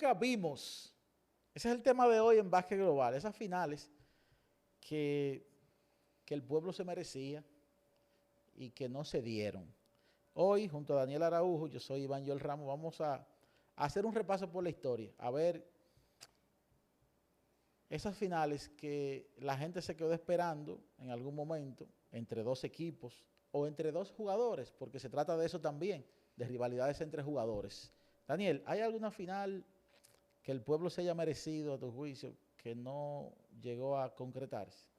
nunca vimos. Ese es el tema de hoy en Básquet Global, esas finales que el pueblo se merecía y que no se dieron. Hoy, junto a Daniel Araujo, yo soy Iván Joel Ramos, vamos a hacer un repaso por la historia, a ver esas finales que la gente se quedó esperando en algún momento entre dos equipos o entre dos jugadores, porque se trata de eso también, de rivalidades entre jugadores. Daniel, ¿hay alguna final que el pueblo se haya merecido, a tu juicio, que no llegó a concretarse?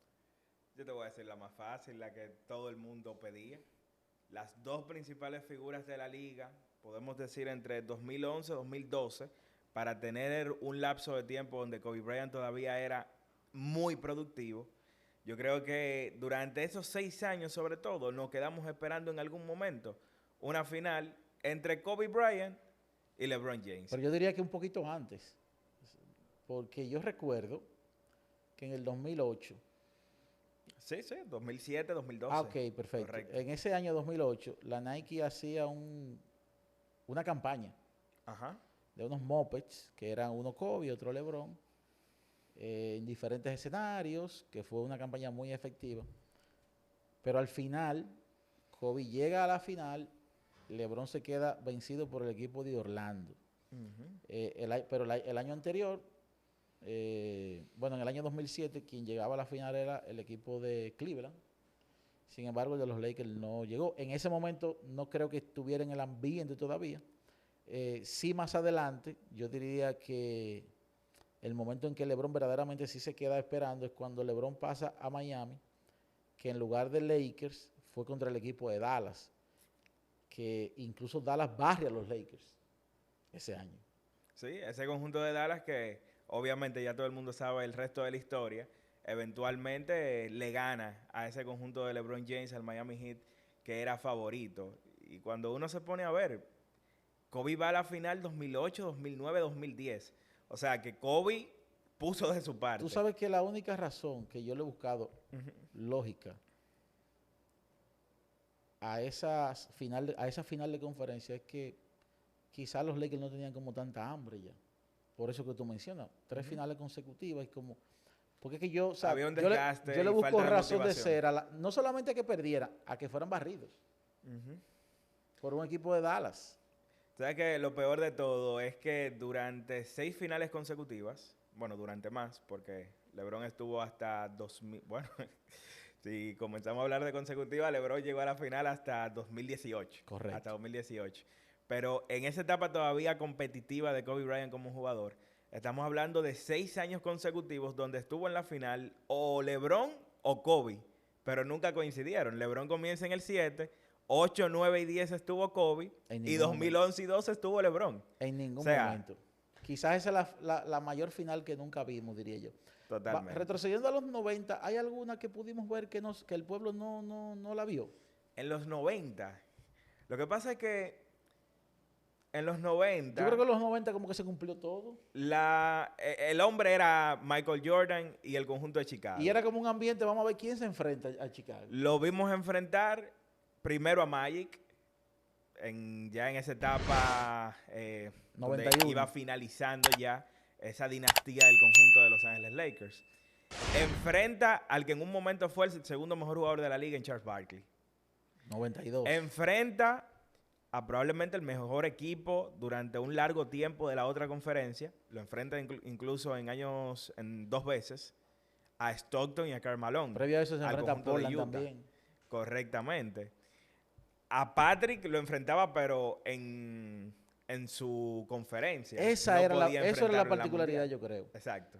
Yo te voy a decir la más fácil, la que todo el mundo pedía. Las dos principales figuras de la liga, podemos decir entre 2011 y 2012, para tener un lapso de tiempo donde Kobe Bryant todavía era muy productivo. Yo creo que durante esos 6 años, sobre todo, nos quedamos esperando en algún momento una final entre Kobe Bryant y LeBron James. Pero yo diría que un poquito antes, porque yo recuerdo que en el 2008. Sí, 2007, 2012. Ah, ok, perfecto. Correcto. En ese año 2008, la Nike hacía una campaña Ajá. de unos mopeds, que eran uno Kobe y otro LeBron, en diferentes escenarios, que fue una campaña muy efectiva. Pero al final, Kobe llega a la final, LeBron se queda vencido por el equipo de Orlando. Pero el año anterior, bueno, en el año 2007, quien llegaba a la final era el equipo de Cleveland. Sin embargo, el de los Lakers no llegó. En ese momento no creo que estuviera en el ambiente todavía. Sí, más adelante, yo diría que el momento en que LeBron verdaderamente sí se queda esperando es cuando LeBron pasa a Miami, que en lugar de Lakers fue contra el equipo de Dallas, que incluso Dallas barre a los Lakers ese año. Sí, ese conjunto de Dallas que obviamente ya todo el mundo sabe el resto de la historia, eventualmente le gana a ese conjunto de LeBron James, al Miami Heat, que era favorito. Y cuando uno se pone a ver, Kobe va a la final 2008, 2009, 2010. O sea que Kobe puso de su parte. Tú sabes que la única razón que yo le he buscado lógica a esa final de conferencia es que quizás los Lakers no tenían como tanta hambre ya. Por eso que tú mencionas, 3 finales consecutivas y como... Porque es que yo, o sea, Había un yo desgaste le y busco falta de razón de motivación. ser, no solamente a que perdieran, a que fueran barridos por un equipo de Dallas. ¿Sabes que lo peor de todo es que durante 6 finales consecutivas, bueno, durante más, porque LeBron estuvo hasta 2000, bueno, si comenzamos a hablar de consecutiva, LeBron llegó a la final hasta 2018. Correcto. Hasta 2018. Pero en esa etapa todavía competitiva de Kobe Bryant como jugador, estamos hablando de 6 años consecutivos donde estuvo en la final o LeBron o Kobe, pero nunca coincidieron. LeBron comienza en el 7, 8, 9 y 10 estuvo Kobe y 2011 y 12 estuvo LeBron. En ningún momento. Quizás esa es la mayor final que nunca vimos, diría yo. Totalmente. Retrocediendo a los 90, ¿hay alguna que pudimos ver que el pueblo no la vio? En los 90. Lo que pasa es que en los 90... Yo creo que en los 90 como que se cumplió todo. El hombre era Michael Jordan y el conjunto de Chicago. Y era como un ambiente, vamos a ver quién se enfrenta a Chicago. Lo vimos enfrentar primero a Magic, ya en esa etapa 91. donde iba finalizando ya esa dinastía del conjunto de Los Ángeles Lakers. Enfrenta al que en un momento fue el segundo mejor jugador de la liga en Charles Barkley. 92. Enfrenta a probablemente el mejor equipo durante un largo tiempo de la otra conferencia. Lo enfrenta incluso en 2 veces a Stockton y a Karl Malone. Previo a eso se enfrenta a Portland también. Correctamente. A Patrick lo enfrentaba, pero en su conferencia. Eso era la particularidad, yo creo. Exacto.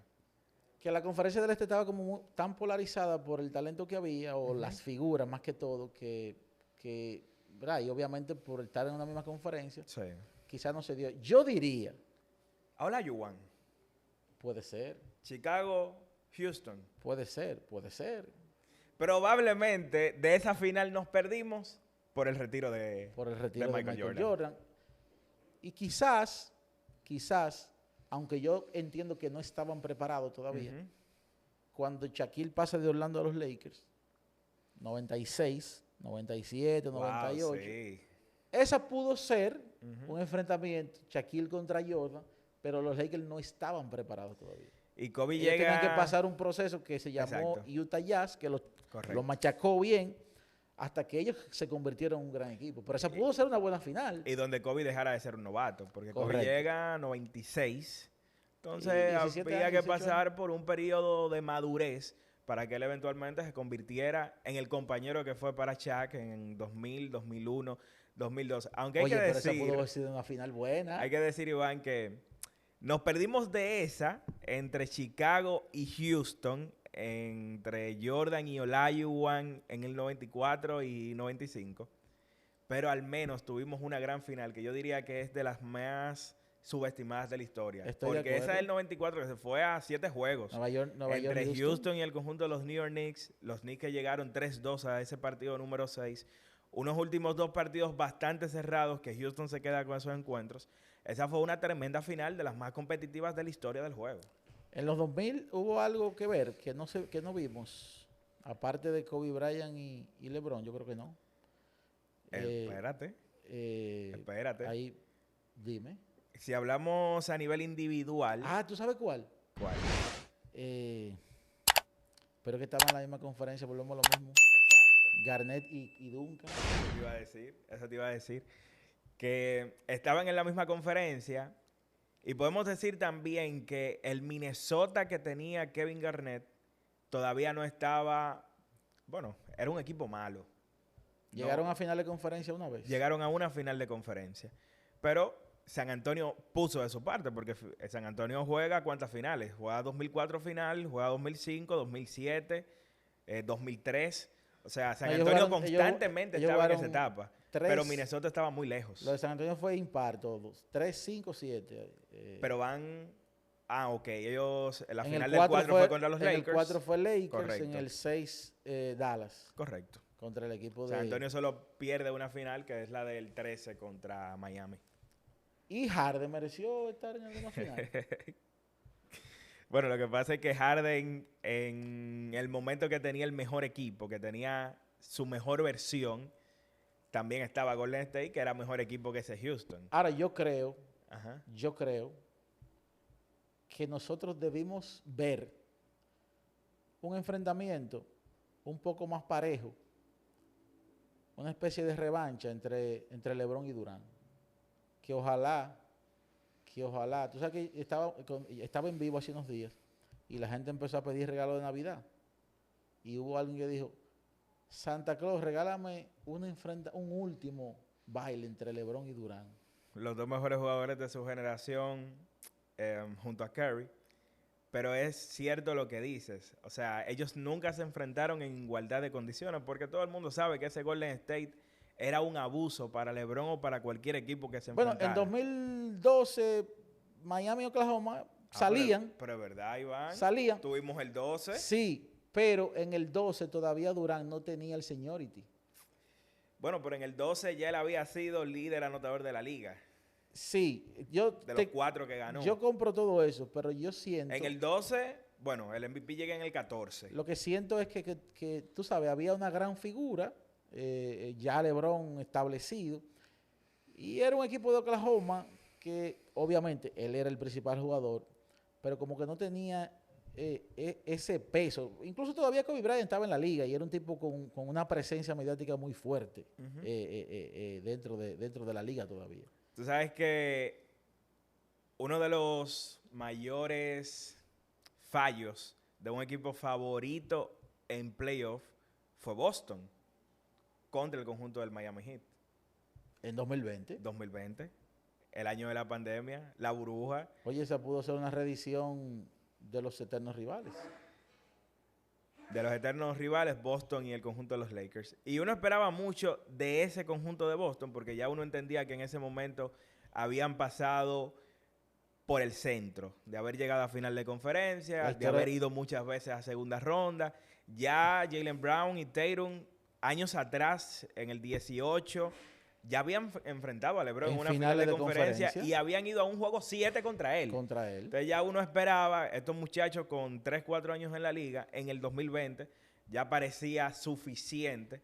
Que la conferencia del Este estaba como tan polarizada por el talento que había, o las figuras más que todo, ¿verdad? Y obviamente por estar en una misma conferencia, Sí. quizás no se dio. Yo diría, Ahora, Juan. puede ser, Chicago, Houston. puede ser. Probablemente de esa final nos perdimos por el retiro de Michael Jordan. Y quizás, aunque yo entiendo que no estaban preparados todavía, cuando Shaquille pasa de Orlando a los Lakers, 96, 97, 98, sí. esa pudo ser un enfrentamiento, Shaquille contra Jordan, pero los Lakers no estaban preparados todavía. Y Kobe Ellos llega... tenían que pasar un proceso que se llamó Exacto. Utah Jazz, que los Correcto. machacó bien, hasta que ellos se convirtieron en un gran equipo. Pero esa pudo ser una buena final. Y donde Kobe dejara de ser un novato, porque Kobe Correcto. llega a 96, Y entonces 17 había años, que 18 pasar por un periodo de madurez para que él eventualmente se convirtiera en el compañero que fue para Shaq en 2000, 2001, 2002. Aunque Oye, hay que pero esa pudo decir, haber sido una final buena. hay que decir, Iván, que nos perdimos de esa entre Chicago y Houston, entre Jordan y Olajuwon en el 94 y 95. Pero al menos tuvimos una gran final que yo diría que es de las más subestimadas de la historia. Estoy de Porque esa acuerdo. del 94 que se fue a 7 juegos. Nueva York, Entre Houston y el conjunto de los New York Knicks. Los Knicks que llegaron 3-2 a ese partido número 6. Unos últimos 2 partidos bastante cerrados que Houston se queda con esos encuentros. Esa fue una tremenda final de las más competitivas de la historia del juego. En los 2000 hubo algo que ver que no vimos, aparte de Kobe Bryant y LeBron, yo creo que no. Espérate. Ahí, dime. Si hablamos a nivel individual. Ah, ¿tú sabes cuál? ¿Cuál? Pero que estaban en la misma conferencia, volvemos a lo mismo. Exacto. Garnett y Duncan. Eso te iba a decir. Que estaban en la misma conferencia. Y podemos decir también que el Minnesota que tenía Kevin Garnett todavía no estaba... Bueno, era un equipo malo. Llegaron a final de conferencia una vez. Llegaron a una final de conferencia. Pero San Antonio puso de su parte, porque San Antonio juega ¿cuántas finales? Juega 2004 final, juega 2005, 2007, 2003. O sea, San Antonio constantemente estaba en esa etapa. Pero Minnesota estaba muy lejos. Lo de San Antonio fue impar todos. 3, 5, 7. Pero van... Ah, ok. Ellos... La en final el del 4 fue contra los Lakers. En el 4 fue Lakers. Correcto. En el 6 Dallas. Correcto. Contra el equipo de... San Antonio solo pierde una final, que es la del 13 contra Miami. ¿Y Harden mereció estar en alguna final? Bueno, lo que pasa es que Harden, en el momento que tenía el mejor equipo, que tenía su mejor versión, también estaba Golden State, que era mejor equipo que ese Houston. Ahora, yo creo Ajá. Que nosotros debimos ver un enfrentamiento un poco más parejo, una especie de revancha entre LeBron y Durant. Que ojalá, tú sabes que estaba en vivo hace unos días y la gente empezó a pedir regalos de Navidad. Y hubo alguien que dijo, Santa Claus, regálame un último baile entre LeBron y Durant. Los dos mejores jugadores de su generación junto a Curry. Pero es cierto lo que dices. O sea, ellos nunca se enfrentaron en igualdad de condiciones porque todo el mundo sabe que ese Golden State era un abuso para LeBron o para cualquier equipo que se enfrentara. Bueno, en 2012, Miami y Oklahoma salían. Pero es verdad, Iván. Salían. Tuvimos el 12. Sí, pero en el 12 todavía Durant no tenía el seniority. Bueno, pero en el 12 ya él había sido líder anotador de la liga. Sí, de los 4 que ganó. Yo compro todo eso, pero yo siento... En el 12, bueno, el MVP llega en el 14. Lo que siento es que tú sabes, había una gran figura, ya LeBron establecido, y era un equipo de Oklahoma que obviamente él era el principal jugador, pero como que no tenía ese peso. Incluso todavía Kobe Bryant estaba en la liga y era un tipo con una presencia mediática muy fuerte dentro de la liga todavía. Tú sabes que uno de los mayores fallos de un equipo favorito en playoff fue Boston contra el conjunto del Miami Heat. En 2020. 2020, el año de la pandemia, la burbuja. Oye, esa pudo ser una reedición de los eternos rivales. De los eternos rivales, Boston y el conjunto de los Lakers. Y uno esperaba mucho de ese conjunto de Boston, porque ya uno entendía que en ese momento habían pasado por el centro, de haber llegado a final de conferencia, de haber ido muchas veces a segunda ronda. Ya Jaylen Brown y Tatum, años atrás, en el 18, ya habían enfrentado a LeBron en una final de conferencia y habían ido a un juego 7 contra él. Entonces ya uno esperaba, estos muchachos con 3, 4 años en la liga, en el 2020, ya parecía suficiente,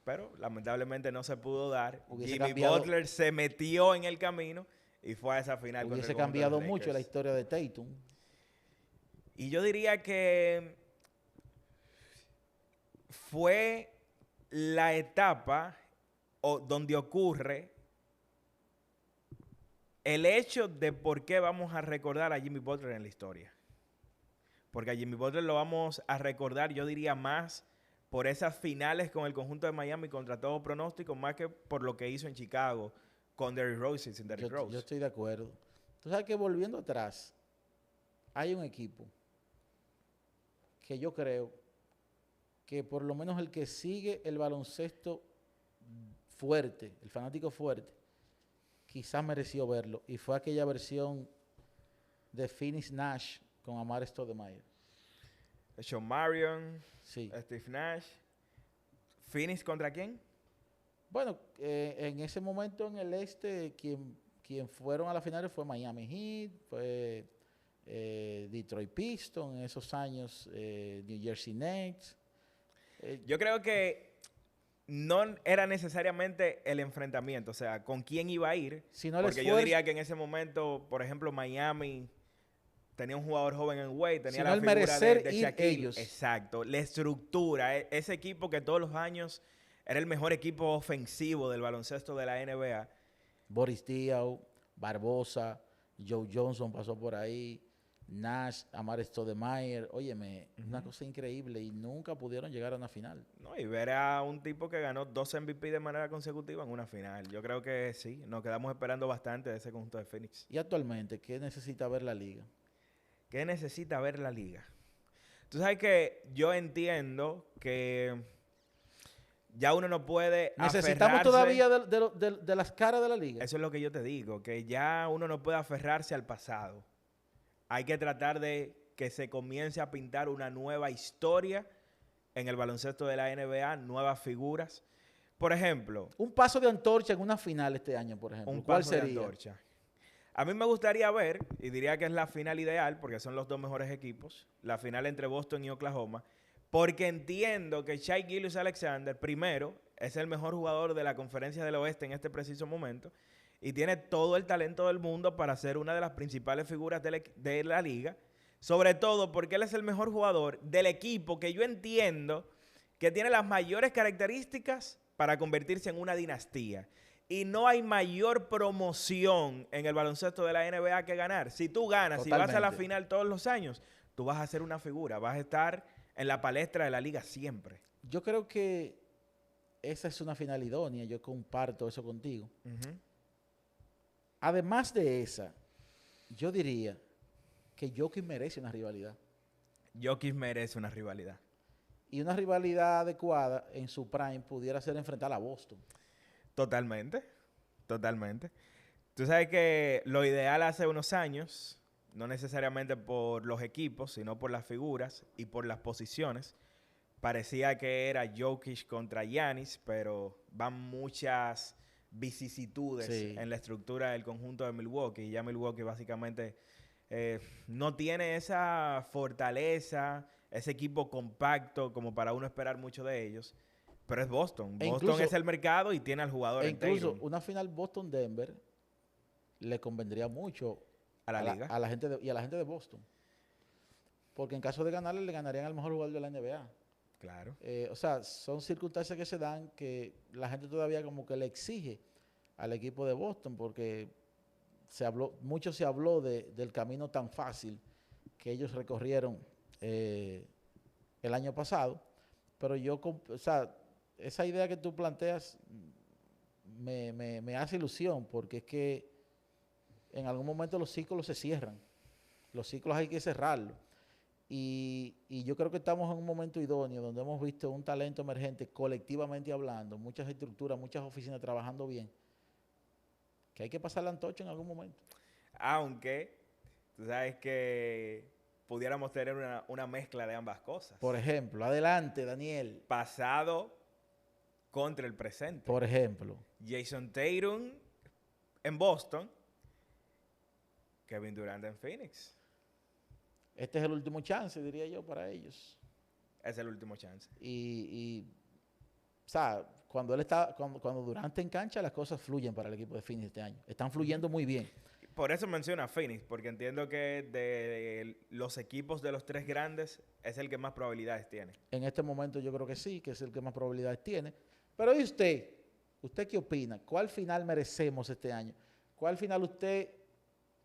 pero lamentablemente no se pudo dar. Jimmy Butler se metió en el camino y fue a esa final. Hubiese contra el conjunto de cambiado los mucho la Lakers. historia de Tatum. Y yo diría que fue la etapa donde ocurre el hecho de por qué vamos a recordar a Jimmy Butler en la historia. Porque a Jimmy Butler lo vamos a recordar, yo diría, más por esas finales con el conjunto de Miami contra todo pronóstico, más que por lo que hizo en Chicago con Derrick Rose y sin Derrick Rose. Yo estoy de acuerdo. Tú sabes que volviendo atrás, hay un equipo que yo creo que por lo menos el que sigue el baloncesto fuerte, el fanático fuerte, quizás mereció verlo. Y fue aquella versión de Phoenix Nash con Amar Stoudemire. Sean Marion, Sí. Steve Nash. ¿Phoenix contra quién? Bueno, en ese momento en el este, quien fueron a la final fue Miami Heat, fue Detroit Pistons en esos años, New Jersey Nets. Yo creo que no era necesariamente el enfrentamiento, o sea, con quién iba a ir. Sino el porque yo esfuerzo, diría que en ese momento, por ejemplo, Miami tenía un jugador joven en Wade, tenía sino la el figura merecer de ir Shaquille. ellos. Exacto, la estructura, ese equipo que todos los años era el mejor equipo ofensivo del baloncesto de la NBA. Boris Diaw, Barbosa, Joe Johnson pasó por ahí, Nash, Amar Stoudemire. Óyeme, una cosa increíble y nunca pudieron llegar a una final. No, y ver a un tipo que ganó 2 MVP de manera consecutiva en una final. Yo creo que sí, nos quedamos esperando bastante de ese conjunto de Phoenix. Y actualmente, ¿qué necesita ver la liga? ¿Qué necesita ver la liga? Tú sabes que yo entiendo que ya uno no puede ¿Necesitamos aferrarse. todavía de las caras de la liga? Eso es lo que yo te digo, que ya uno no puede aferrarse al pasado. Hay que tratar de que se comience a pintar una nueva historia en el baloncesto de la NBA, nuevas figuras. Por ejemplo, Un paso de antorcha en una final este año, por ejemplo. un ¿Cuál paso de sería? antorcha. A mí me gustaría ver, y diría que es la final ideal, porque son los dos mejores equipos, la final entre Boston y Oklahoma, porque entiendo que Shai Gilgeous-Alexander, primero, es el mejor jugador de la Conferencia del Oeste en este preciso momento, y tiene todo el talento del mundo para ser una de las principales figuras de la liga, sobre todo porque él es el mejor jugador del equipo que yo entiendo que tiene las mayores características para convertirse en una dinastía. Y no hay mayor promoción en el baloncesto de la NBA que ganar. Si tú ganas, si vas a la final todos los años, tú vas a ser una figura, vas a estar en la palestra de la liga siempre. Yo creo que esa es una final idónea. Yo comparto eso contigo. Además de esa, yo diría que Jokic merece una rivalidad. Jokic merece una rivalidad. Y una rivalidad adecuada en su prime pudiera ser enfrentar a Boston. Totalmente, totalmente. Tú sabes que lo ideal hace unos años, no necesariamente por los equipos, sino por las figuras y por las posiciones, parecía que era Jokic contra Giannis, pero van muchas vicisitudes en la estructura del conjunto de Milwaukee. Y ya Milwaukee básicamente no tiene esa fortaleza, ese equipo compacto como para uno esperar mucho de ellos. Pero es Boston. Boston es el mercado y tiene al jugador entero. Incluso una final Boston-Denver le convendría mucho a la liga. A la gente y a la gente de Boston. Porque en caso de ganarle, le ganarían al mejor jugador de la NBA. Claro. O sea, son circunstancias que se dan que la gente todavía como que le exige al equipo de Boston porque mucho se habló del camino tan fácil que ellos recorrieron el año pasado. Pero o sea, esa idea que tú planteas me hace ilusión porque es que en algún momento los ciclos se cierran. Los ciclos hay que cerrarlos. Y yo creo que estamos en un momento idóneo donde hemos visto un talento emergente colectivamente hablando, muchas estructuras, muchas oficinas trabajando bien, que hay que pasar la antorcha en algún momento. Aunque tú sabes que pudiéramos tener una mezcla de ambas cosas. Por ejemplo, adelante, Daniel. Pasado contra el presente. Por ejemplo. Jason Tatum en Boston, Kevin Durant en Phoenix. Este es el último chance, diría yo, para ellos. Es el último chance. O sea, cuando Durant está en cancha, las cosas fluyen para el equipo de Phoenix este año. Están fluyendo muy bien. Por eso menciona Phoenix, porque entiendo que de los equipos de los 3 grandes es el que más probabilidades tiene. En este momento yo creo que sí, que es el que más probabilidades tiene. Pero ¿y usted? ¿Usted qué opina? ¿Cuál final merecemos este año? ¿Cuál final usted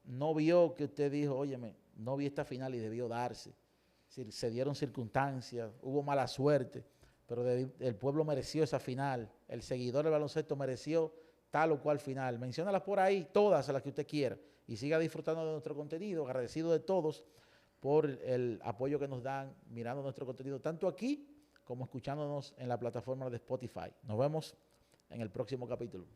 no vio que usted dijo, óyeme, no vi esta final y debió darse? Se dieron circunstancias, hubo mala suerte, pero el pueblo mereció esa final. El seguidor del baloncesto mereció tal o cual final. Menciónalas por ahí, todas las que usted quiera. Y siga disfrutando de nuestro contenido, agradecido de todos por el apoyo que nos dan mirando nuestro contenido, tanto aquí como escuchándonos en la plataforma de Spotify. Nos vemos en el próximo capítulo.